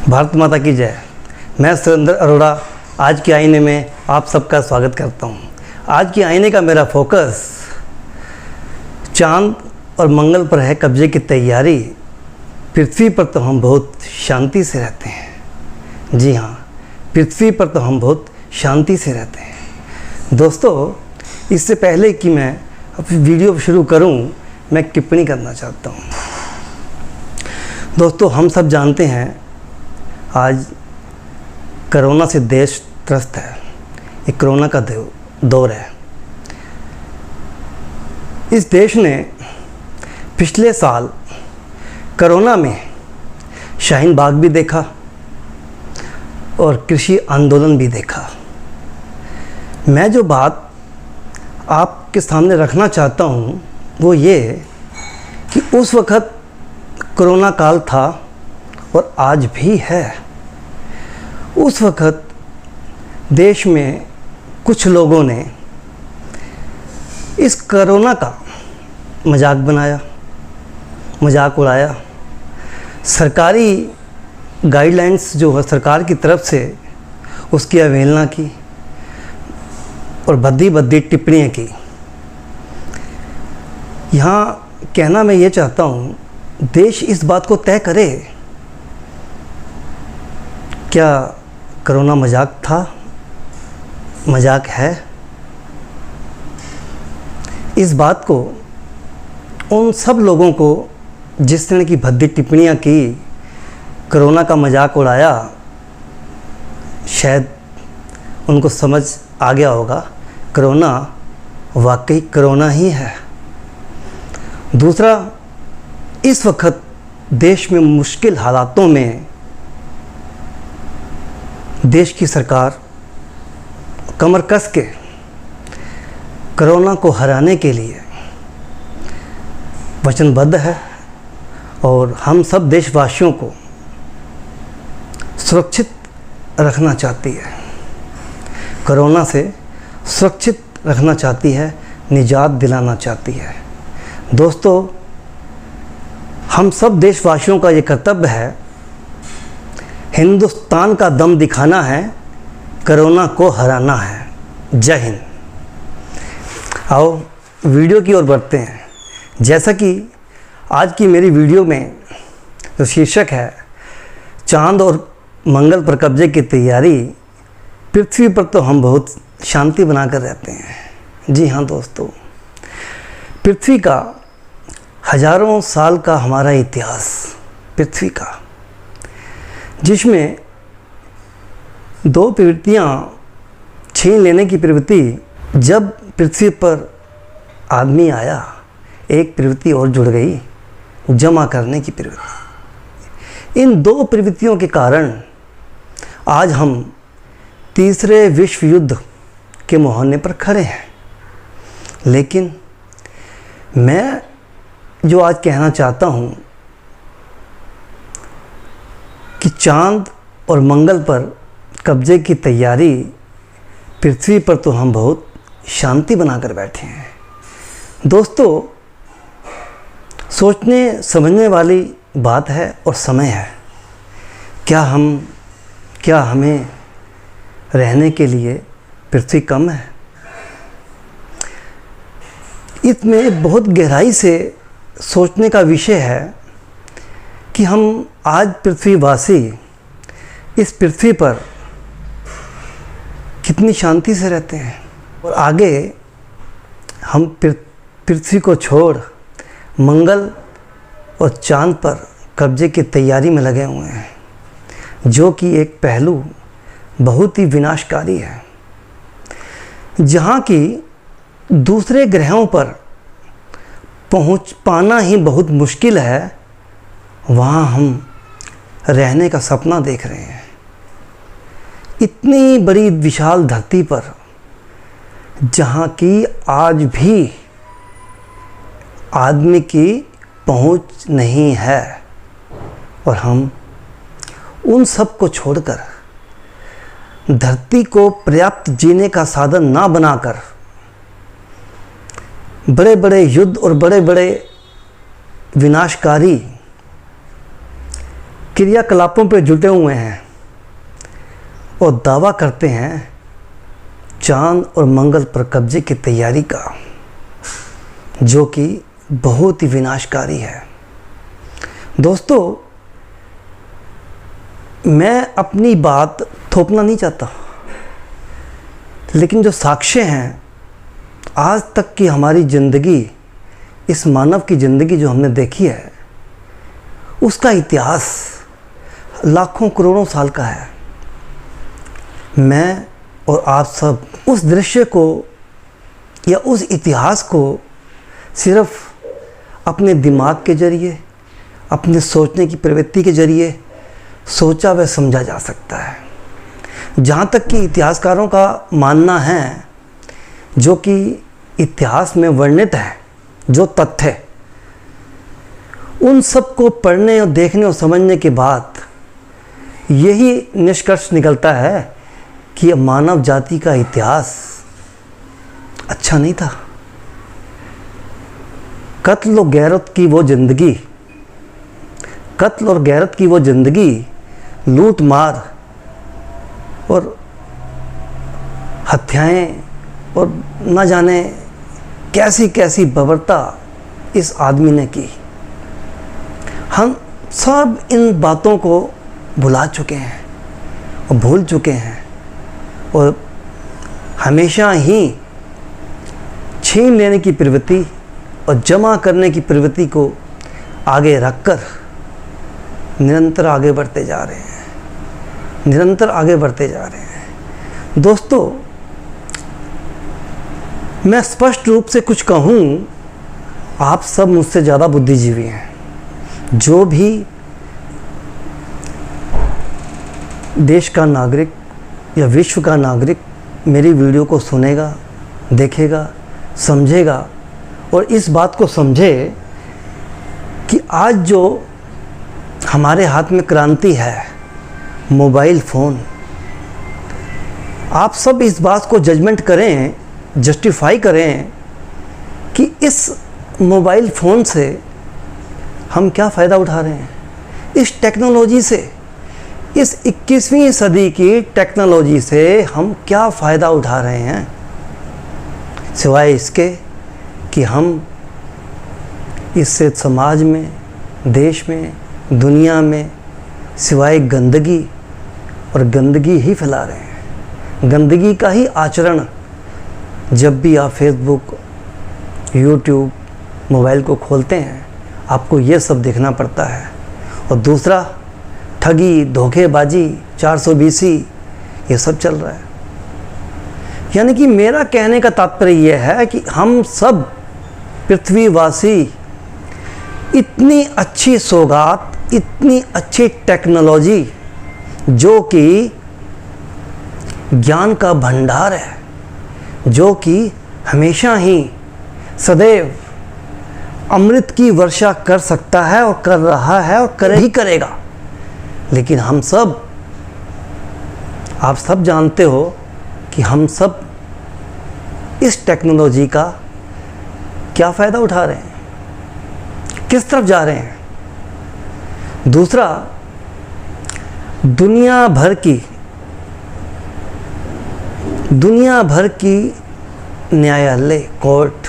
भारत माता की जय। मैं सुरेंद्र अरोड़ा आज के आईने में आप सबका स्वागत करता हूं। आज के आईने का मेरा फोकस चांद और मंगल पर है कब्जे की तैयारी। पृथ्वी पर तो हम बहुत शांति से रहते हैं। जी हाँ, पृथ्वी पर तो हम बहुत शांति से रहते हैं। दोस्तों, इससे पहले कि मैं अपनी वीडियो शुरू करूं, मैं एक टिप्पणी करना चाहता हूं। दोस्तों, हम सब जानते हैं आज कोरोना से देश त्रस्त है। ये कोरोना का दौर है। इस देश ने पिछले साल कोरोना में शाहीन बाग भी देखा और कृषि आंदोलन भी देखा। मैं जो बात आपके सामने रखना चाहता हूँ वो ये कि उस वक़्त कोरोना काल था और आज भी है। उस वक़्त देश में कुछ लोगों ने इस कोरोना का मजाक बनाया, मजाक उड़ाया। सरकारी गाइडलाइंस जो है सरकार की तरफ से, उसकी अवहेलना की और भद्दी टिप्पणियाँ की। यहाँ कहना मैं ये चाहता हूँ, देश इस बात को तय करे, क्या कोरोना मजाक था, मजाक है? इस बात को उन सब लोगों को जिसने की भद्दी टिप्पणियाँ की, कोरोना का मजाक उड़ाया, शायद उनको समझ आ गया होगा कोरोना वाकई कोरोना ही है। दूसरा, इस वक्त देश में मुश्किल हालातों में देश की सरकार कमर कस के कोरोना को हराने के लिए वचनबद्ध है और हम सब देशवासियों को सुरक्षित रखना चाहती है, कोरोना से सुरक्षित रखना चाहती है, निजात दिलाना चाहती है। दोस्तों, हम सब देशवासियों का ये कर्तव्य है, हिंदुस्तान का दम दिखाना है, कोरोना को हराना है। जय हिंद। आओ वीडियो की ओर बढ़ते हैं। जैसा कि आज की मेरी वीडियो में जो शीर्षक है, चांद और मंगल पर कब्जे की तैयारी, पृथ्वी पर तो हम बहुत शांति बनाकर रहते हैं। जी हाँ दोस्तों, पृथ्वी का हजारों साल का हमारा इतिहास, पृथ्वी का, जिसमें दो प्रवृत्तियाँ छीन लेने की प्रवृत्ति, जब पृथ्वी पर आदमी आया, एक प्रवृत्ति और जुड़ गई, जमा करने की प्रवृत्ति। इन दो प्रवृत्तियों के कारण आज हम तीसरे विश्व युद्ध के मुहाने पर खड़े हैं। लेकिन मैं जो आज कहना चाहता हूँ कि चांद और मंगल पर कब्जे की तैयारी, पृथ्वी पर तो हम बहुत शांति बनाकर बैठे हैं। दोस्तों, सोचने समझने वाली बात है और समय है। क्या हमें रहने के लिए पृथ्वी कम है? इसमें बहुत गहराई से सोचने का विषय है कि हम आज पृथ्वीवासी इस पृथ्वी पर कितनी शांति से रहते हैं और आगे हम पृथ्वी को छोड़ मंगल और चांद पर कब्जे की तैयारी में लगे हुए हैं, जो कि एक पहलू बहुत ही विनाशकारी है। जहाँ की दूसरे ग्रहों पर पहुँच पाना ही बहुत मुश्किल है, वहाँ हम रहने का सपना देख रहे हैं। इतनी बड़ी विशाल धरती पर, जहाँ की आज भी आदमी की पहुँच नहीं है, और हम उन सब को छोड़कर, धरती को पर्याप्त जीने का साधन ना बनाकर, बड़े बड़े युद्ध और बड़े बड़े विनाशकारी क्रियाकलापों पर जुटे हुए हैं और दावा करते हैं चांद और मंगल पर कब्जे की तैयारी का, जो कि बहुत ही विनाशकारी है। दोस्तों, मैं अपनी बात थोपना नहीं चाहता, लेकिन जो साक्ष्य हैं आज तक की हमारी ज़िंदगी, इस मानव की ज़िंदगी जो हमने देखी है, उसका इतिहास लाखों करोड़ों साल का है। मैं और आप सब उस दृश्य को या उस इतिहास को सिर्फ अपने दिमाग के ज़रिए, अपने सोचने की प्रवृत्ति के ज़रिए सोचा व समझा जा सकता है। जहाँ तक कि इतिहासकारों का मानना है, जो कि इतिहास में वर्णित है, जो तथ्य, उन सब को पढ़ने और देखने और समझने के बाद यही निष्कर्ष निकलता है कि मानव जाति का इतिहास अच्छा नहीं था। कत्ल और गैरत की वो ज़िंदगी, कत्ल और गैरत की वो ज़िंदगी, लूट मार और हत्याएं और न जाने कैसी कैसी बर्बरता इस आदमी ने की। हम सब इन बातों को भुला चुके हैं और भूल चुके हैं और हमेशा ही छीन लेने की प्रवृत्ति और जमा करने की प्रवृत्ति को आगे रखकर निरंतर आगे बढ़ते जा रहे हैं, निरंतर आगे बढ़ते जा रहे हैं। दोस्तों, मैं स्पष्ट रूप से कुछ कहूँ, आप सब मुझसे ज़्यादा बुद्धिजीवी हैं। जो भी देश का नागरिक या विश्व का नागरिक मेरी वीडियो को सुनेगा, देखेगा, समझेगा और इस बात को समझे कि आज जो हमारे हाथ में क्रांति है, मोबाइल फ़ोन, आप सब इस बात को जजमेंट करें, जस्टिफाई करें कि इस मोबाइल फ़ोन से हम क्या फ़ायदा उठा रहे हैं। इस टेक्नोलॉजी से, इस 21वीं सदी की टेक्नोलॉजी से हम क्या फ़ायदा उठा रहे हैं, सिवाय इसके कि हम इससे समाज में, देश में, दुनिया में सिवाय गंदगी और गंदगी ही फैला रहे हैं। गंदगी का ही आचरण जब भी आप फेसबुक, यूट्यूब, मोबाइल को खोलते हैं, आपको ये सब देखना पड़ता है। और दूसरा, ठगी, धोखेबाजी, 420, ये सब चल रहा है। यानी कि मेरा कहने का तात्पर्य यह है कि हम सब पृथ्वीवासी इतनी अच्छी सौगात, इतनी अच्छी टेक्नोलॉजी, जो कि ज्ञान का भंडार है, जो कि हमेशा ही सदैव अमृत की वर्षा कर सकता है और कर रहा है और करे ही करेगा। लेकिन हम सब, आप सब जानते हो कि हम सब इस टेक्नोलॉजी का क्या फ़ायदा उठा रहे हैं, किस तरफ जा रहे हैं। दूसरा, दुनिया भर की न्यायालय, कोर्ट,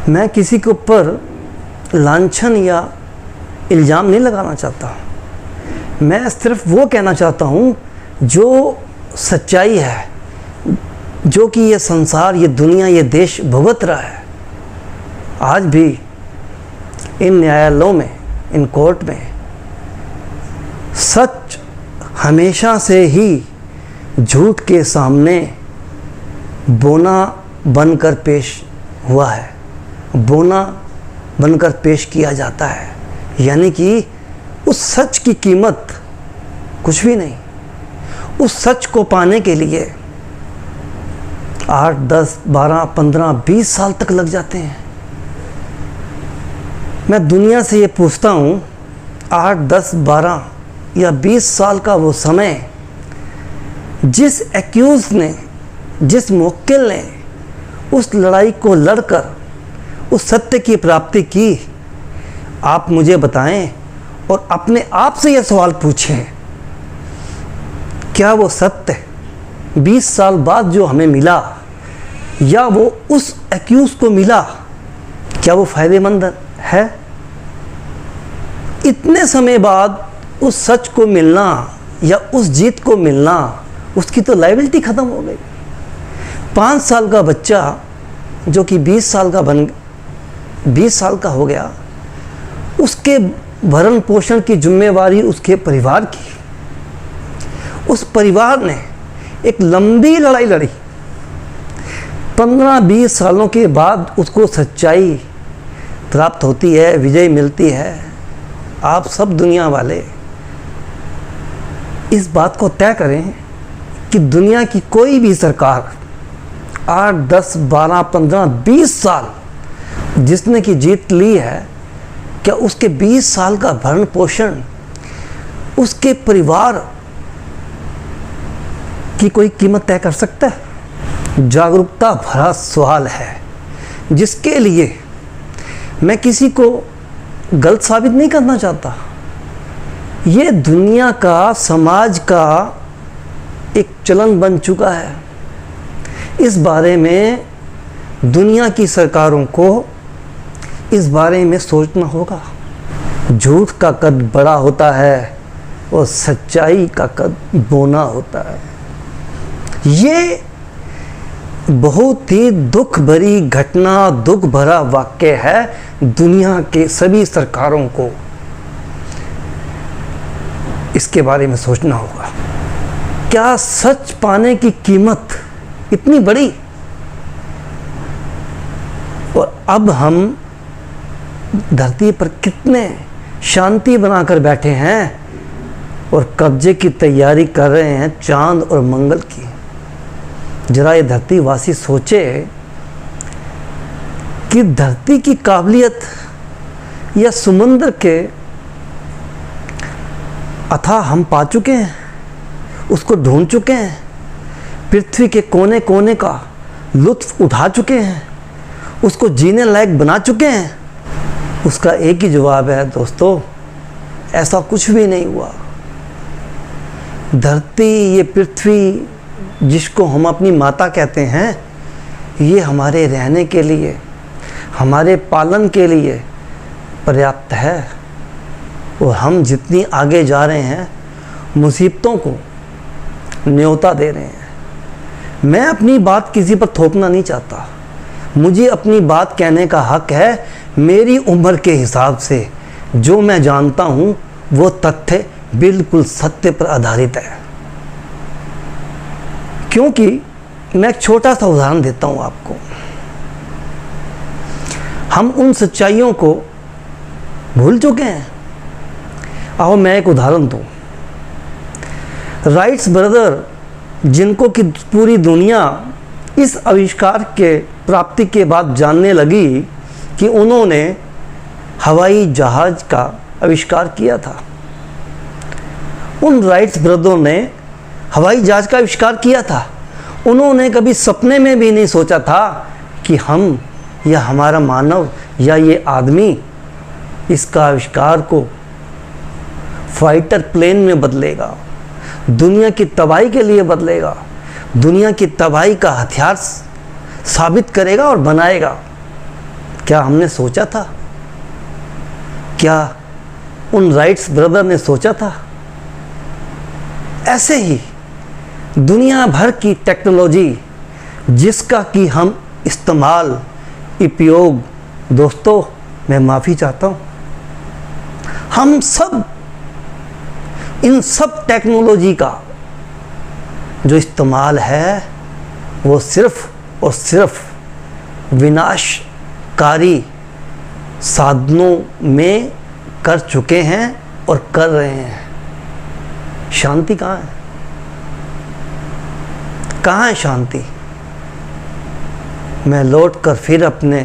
मैं किसी के ऊपर लांछन या इल्ज़ाम नहीं लगाना चाहता। मैं सिर्फ वो कहना चाहता हूँ जो सच्चाई है, जो कि ये संसार, ये दुनिया, ये देश भुगत रहा है। आज भी इन न्यायालयों में, इन कोर्ट में सच हमेशा से ही झूठ के सामने बोना बनकर पेश हुआ है, बोना बनकर पेश किया जाता है। यानी कि उस सच की कीमत कुछ भी नहीं। उस सच को पाने के लिए 8, 10, 12, 15, 20 साल तक लग जाते हैं। मैं दुनिया से ये पूछता हूँ, 8, 10, 12 या 20 साल का वो समय जिस एक्यूज़ ने, जिस मुवक्किल ने उस लड़ाई को लड़कर उस सत्य की प्राप्ति की, आप मुझे बताएं और अपने आप से यह सवाल पूछें, क्या वो सत्य 20 साल बाद जो हमें मिला या वो उस एक्यूज को मिला, क्या वो फायदेमंद है? इतने समय बाद उस सच को मिलना या उस जीत को मिलना, उसकी तो लायबिलिटी ख़त्म हो गई। 5 साल का बच्चा जो कि 20 साल का हो गया, उसके भरण पोषण की जिम्मेवारी उसके परिवार की। उस परिवार ने एक लंबी लड़ाई लड़ी। 15-20 सालों के बाद उसको सच्चाई प्राप्त होती है, विजय मिलती है। आप सब दुनिया वाले इस बात को तय करें कि दुनिया की कोई भी सरकार 8, 10, 12, 15, 20 साल जिसने की जीत ली है, क्या उसके 20 साल का भरण पोषण उसके परिवार की कोई कीमत तय कर सकता है? जागरूकता भरा सवाल है जिसके लिए मैं किसी को गलत साबित नहीं करना चाहता। ये दुनिया का, समाज का एक चलन बन चुका है। इस बारे में दुनिया की सरकारों को इस बारे में सोचना होगा। झूठ का कद बड़ा होता है और सच्चाई का कद बोना होता है। ये बहुत ही दुख भरी घटना, दुख भरा वाक्य है। दुनिया के सभी सरकारों को इसके बारे में सोचना होगा। क्या सच पाने की कीमत इतनी बड़ी? और अब हम धरती पर कितने शांति बनाकर बैठे हैं और कब्जे की तैयारी कर रहे हैं चांद और मंगल की। जरा ये धरती वासी सोचे कि धरती की काबिलियत या समुद्र के अथाह हम पा चुके हैं, उसको ढूंढ चुके हैं, पृथ्वी के कोने कोने का लुत्फ उठा चुके हैं, उसको जीने लायक बना चुके हैं। उसका एक ही जवाब है दोस्तों, ऐसा कुछ भी नहीं हुआ। धरती, ये पृथ्वी जिसको हम अपनी माता कहते हैं, ये हमारे रहने के लिए, हमारे पालन के लिए पर्याप्त है। और हम जितनी आगे जा रहे हैं, मुसीबतों को न्योता दे रहे हैं। मैं अपनी बात किसी पर थोपना नहीं चाहता। मुझे अपनी बात कहने का हक है। मेरी उम्र के हिसाब से जो मैं जानता हूँ वो तथ्य बिल्कुल सत्य पर आधारित है। क्योंकि मैं एक छोटा सा उदाहरण देता हूँ आपको। हम उन सच्चाइयों को भूल चुके हैं। आओ मैं एक उदाहरण दूँ। राइट्स ब्रदर, जिनको कि पूरी दुनिया इस आविष्कार के प्राप्ति के बाद जानने लगी कि उन्होंने हवाई जहाज का आविष्कार किया था। उन राइट्स ब्रदरों ने हवाई जहाज का आविष्कार किया था। उन्होंने कभी सपने में भी नहीं सोचा था कि हम या हमारा मानव या ये आदमी इसका आविष्कार को फाइटर प्लेन में बदलेगा, दुनिया की तबाही के लिए बदलेगा, दुनिया की तबाही का हथियार साबित करेगा और बनाएगा। क्या हमने सोचा था? क्या उन राइट्स ब्रदर ने सोचा था? ऐसे ही दुनिया भर की टेक्नोलॉजी जिसका कि हम इस्तेमाल, उपयोग, दोस्तों मैं माफ़ी चाहता हूँ, हम सब इन सब टेक्नोलॉजी का जो इस्तेमाल है वो सिर्फ और सिर्फ विनाशकारी साधनों में कर चुके हैं और कर रहे हैं। शांति कहाँ है? कहाँ है शांति? मैं लौट कर फिर अपने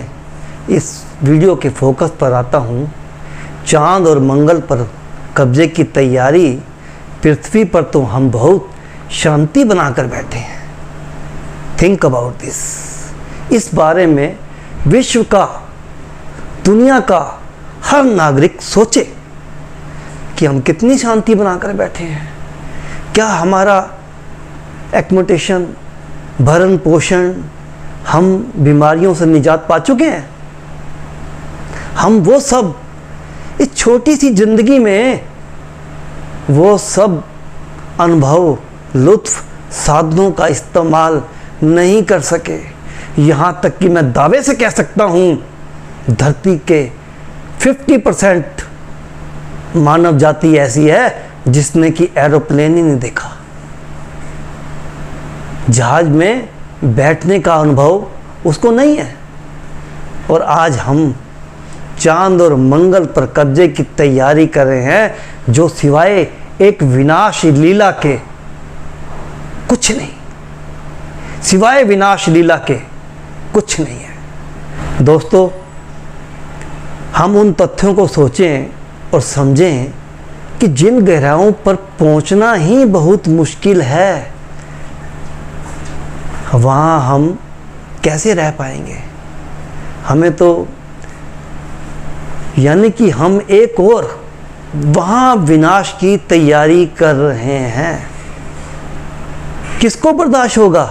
इस वीडियो के फोकस पर आता हूँ। चांद और मंगल पर कब्जे की तैयारी, पृथ्वी पर तो हम बहुत शांति बनाकर बैठे हैं। Think about this. इस बारे में विश्व का, दुनिया का हर नागरिक सोचे। कि हम कितनी शांति बनाकर बैठे हैं। क्या हमारा एक्मोटेशन, भरण पोषण, हम बीमारियों से निजात पा चुके हैं? हम वो सब इस छोटी सी जिंदगी में वो सब अनुभव, लुत्फ, साधनों का इस्तेमाल नहीं कर सके। यहाँ तक कि मैं दावे से कह सकता हूँ धरती के 50% मानव जाति ऐसी है जिसने कि एरोप्लेन ही नहीं देखा, जहाज में बैठने का अनुभव उसको नहीं है। और आज हम चांद और मंगल पर कब्जे की तैयारी कर रहे हैं, जो सिवाय एक विनाश लीला के कुछ नहीं, सिवाय विनाश लीला के कुछ नहीं है। दोस्तों, हम उन तथ्यों को सोचें और समझें कि जिन गहराइयों पर पहुंचना ही बहुत मुश्किल है, वहाँ हम कैसे रह पाएंगे। हमें तो यानी कि हम एक और वहाँ विनाश की तैयारी कर रहे हैं। किसको बर्दाश्त होगा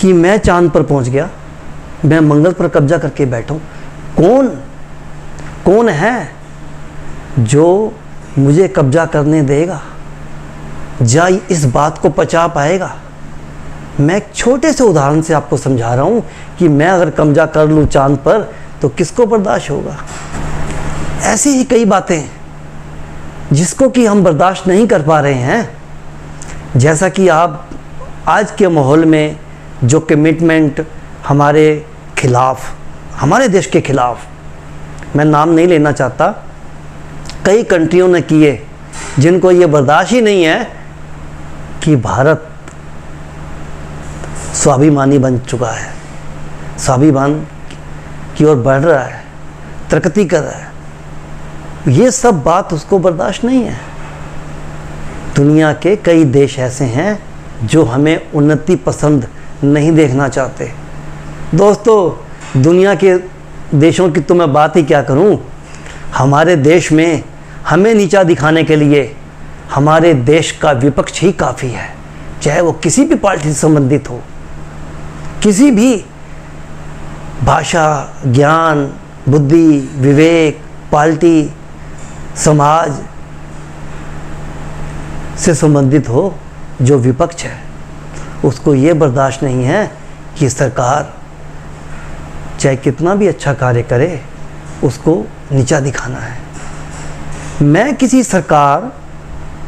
कि मैं चांद पर पहुंच गया, मैं मंगल पर कब्जा करके बैठूं? कौन है जो मुझे कब्जा करने देगा? जा इस बात को पचा पाएगा? मैं एक छोटे से उदाहरण से आपको समझा रहा हूं कि मैं अगर कब्जा कर लूं चांद पर तो किसको बर्दाश्त होगा। ऐसी ही कई बातें जिसको कि हम बर्दाश्त नहीं कर पा रहे हैं। जैसा कि आप आज के माहौल में जो कमिटमेंट हमारे खिलाफ, हमारे देश के खिलाफ, मैं नाम नहीं लेना चाहता, कई कंट्रियों ने किए, जिनको ये बर्दाश्त ही नहीं है कि भारत स्वाभिमानी बन चुका है, स्वाभिमान की ओर बढ़ रहा है, तरक्की कर रहा है। ये सब बात उसको बर्दाश्त नहीं है। दुनिया के कई देश ऐसे हैं जो हमें उन्नति पसंद नहीं देखना चाहते। दोस्तों, दुनिया के देशों की तो मैं बात ही क्या करूं। हमारे देश में हमें नीचा दिखाने के लिए हमारे देश का विपक्ष ही काफ़ी है, चाहे वो किसी भी पार्टी से संबंधित हो, किसी भी भाषा, ज्ञान, बुद्धि, विवेक, पार्टी, समाज से संबंधित हो। जो विपक्ष है उसको ये बर्दाश्त नहीं है कि सरकार चाहे कितना भी अच्छा कार्य करे उसको नीचा दिखाना है। मैं किसी सरकार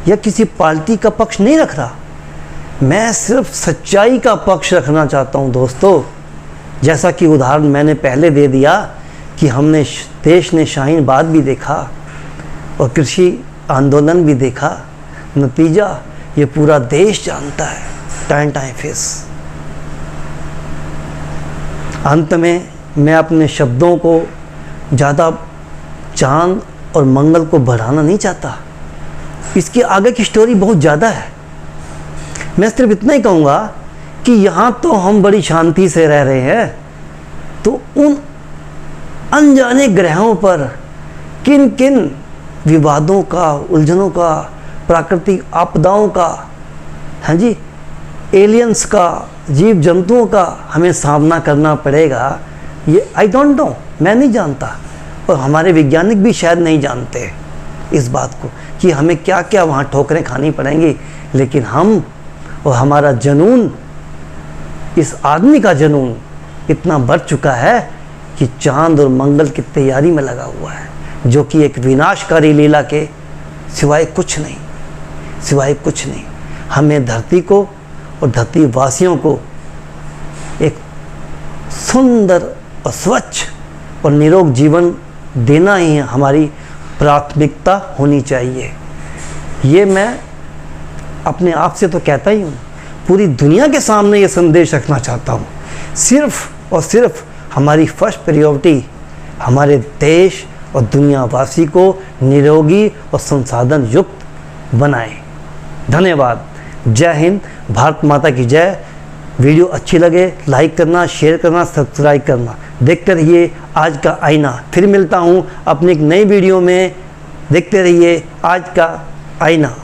या किसी पार्टी का पक्ष नहीं रख रहा, मैं सिर्फ सच्चाई का पक्ष रखना चाहता हूं। दोस्तों, जैसा कि उदाहरण मैंने पहले दे दिया कि हमने देश ने शाहीन बाग भी देखा और कृषि आंदोलन भी देखा, नतीजा ये पूरा देश जानता है, टाइम फेस। अंत में मैं अपने शब्दों को ज़्यादा चांद और मंगल को बढ़ाना नहीं चाहता, इसके आगे की स्टोरी बहुत ज़्यादा है। मैं सिर्फ इतना ही कहूँगा कि यहाँ तो हम बड़ी शांति से रह रहे हैं, तो उन अनजाने ग्रहों पर किन किन विवादों का, उलझनों का, प्राकृतिक आपदाओं का, हाँ जी, एलियंस का, जीव जंतुओं का हमें सामना करना पड़ेगा, ये आई डोंट नो, मैं नहीं जानता, और हमारे वैज्ञानिक भी शायद नहीं जानते इस बात को कि हमें क्या क्या वहाँ ठोकरें खानी पड़ेंगी। लेकिन हम और हमारा जुनून, इस आदमी का जुनून इतना बढ़ चुका है कि चांद और मंगल की तैयारी में लगा हुआ है, जो कि एक विनाशकारी लीला के सिवाय कुछ नहीं, सिवाय कुछ नहीं। हमें धरती को और धरती वासियों को एक सुंदर और स्वच्छ और निरोग जीवन देना ही हमारी प्राथमिकता होनी चाहिए। ये मैं अपने आप से तो कहता ही हूँ, पूरी दुनिया के सामने ये संदेश रखना चाहता हूँ। सिर्फ और सिर्फ हमारी फर्स्ट प्रायोरिटी हमारे देश और दुनियावासी को निरोगी और संसाधन युक्त बनाएं। धन्यवाद। जय हिंद, भारत माता की जय। वीडियो अच्छी लगे लाइक करना, शेयर करना, सब्सक्राइब करना। देखते रहिए आज का आईना। फिर मिलता हूँ अपनी एक नई वीडियो में देखते रहिए आज का आईना।